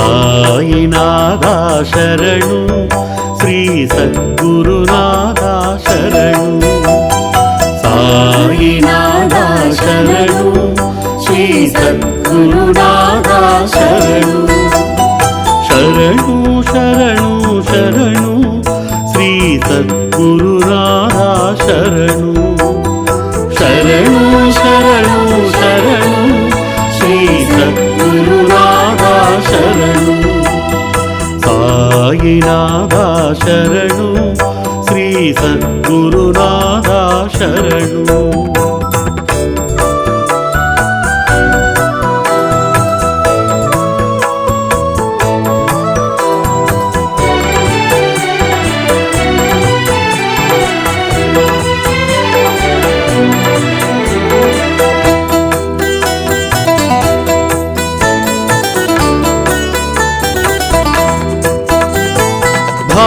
సాయినాథ శరణు శ్రీ సద్గురునాథ శరణు సాయినాథ శరణు శ్రీ సద్గురునాథ శరణు శరణు శరణు శరణు శ్రీ సద్గురునాథ శరణు శరణు శరణు శరణు శ్రీ సద్గురునాథ శరణు సాయినాథ శరణు శ్రీ సద్గురునాథ శరణు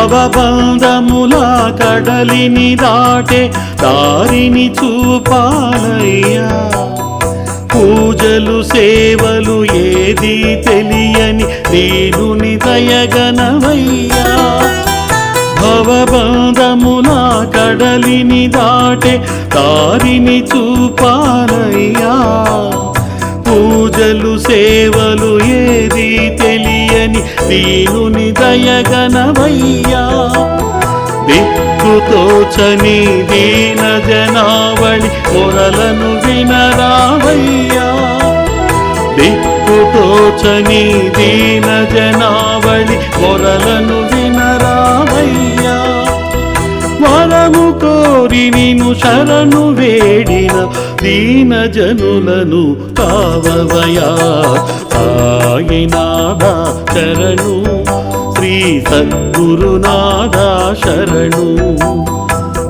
భవబంధముల కడలిని దాటే దారిని చూపాలయ్యా పూజలు సేవలు ఏది తెలియని దేవుని దయగనవయ్యా భవబంధముల కడలిని దాటే దారిని చూపాలయ్యా పూజలు సేవలు ఏది తెలియని దీనుని దయగనవయ్యా దిక్కుతోచని దీన జనావళి మొరలను వినరావయ్యా దిక్కుతోచని దీన జనావళి మొరలను వినరావయ్యా వరము కోరి నిను శరణు వేడిన దీన జనులను కావవయా సాయినాథ శరణు శ్రీ సద్గురునాథ శరణు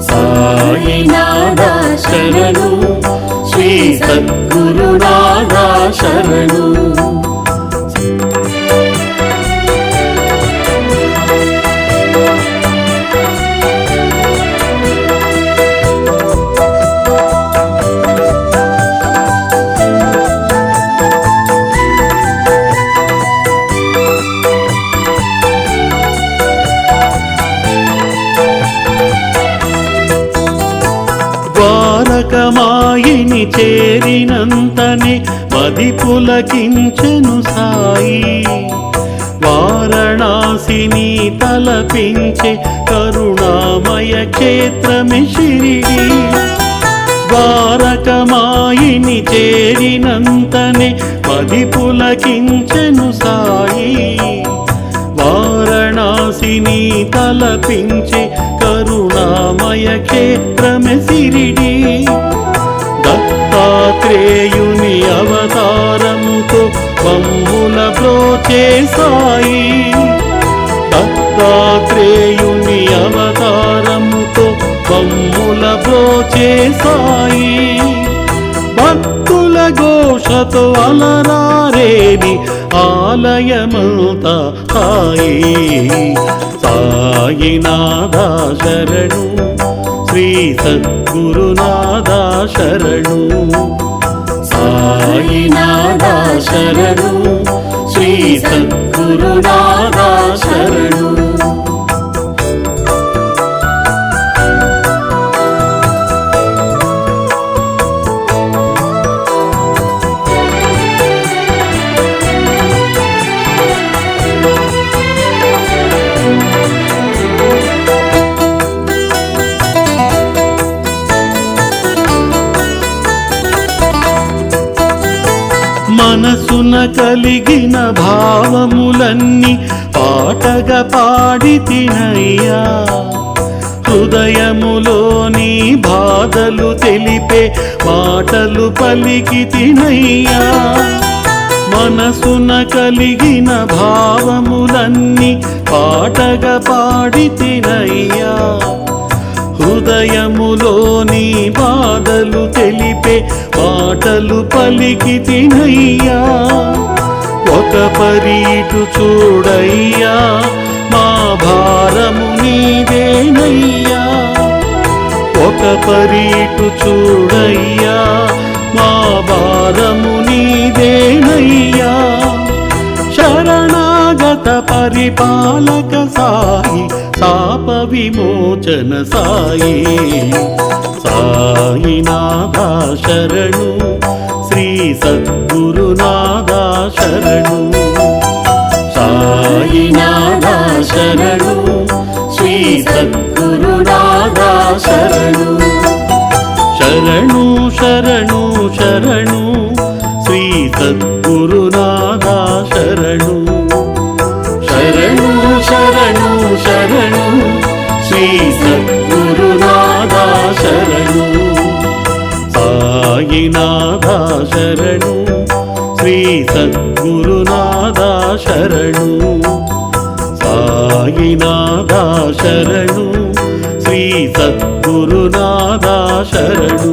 సాయినాథ శరణు శ్రీ సద్గురునాథ శరణు ద్వారకమాయిని చేరినంతనే మది పులకించెను సాయి వారణాసిని తలపించే కరుణామయ క్షేత్రమే షిరిడి ద్వారకమాయిని చేరినంతనే మది పులకించెను సాయి వారణాసిని తలపించే కరుణామయ క్షేత్రమే షిరిడి దత్తాత్రేయుని అవతారముతో మమ్ముల బ్రోచే సాయి దత్తాత్రేయుని అవతారముతో మమ్ముల బ్రోచే సాయి భక్తుల ఘోషతో అలరారేని ఆలయమంతా సాయి సాయినాథ శరణు శ్రీ సద్గురునాథ శరణు సాయినాథ శరణు శ్రీ సద్గురునాథ శరణు మనసున కలిగిన భావములన్నీ పాటగా పాడి తినయ్యా హృదయములోని బాధలు తెలిపే మాటలు పలికి తినయ్యా మనసున కలిగిన భావములన్నీ పాటగా పాడి తినయ్యా హృదయములోని బాధలు తెలిపే మాటలు పలికి తినయ్యా ఒక పరీటు చూడయ్యా మా భారము నీదేనయ్యా ఒక పరీటు చూడయ్యా మా భారము నీదేనయ్యా శరణాగ పరిపాలక సాయి శాప విమోచన సాయి సాయినాథ శరణు శ్రీ సద్గురునాథ శరణు సాయినాథ శరణు శ్రీ సద్గురునాథ శరణు శరణు శరణు శరణు శ్రీ సద్గురునాథ శరణు శరణు శరణు శరణు శ్రీ సద్గురునాథ శరణు సాయినాథ శరణు శ్రీ సద్గురునాథ శరణు సాయినాథ శరణు శ్రీ సద్గురునాథ శరణు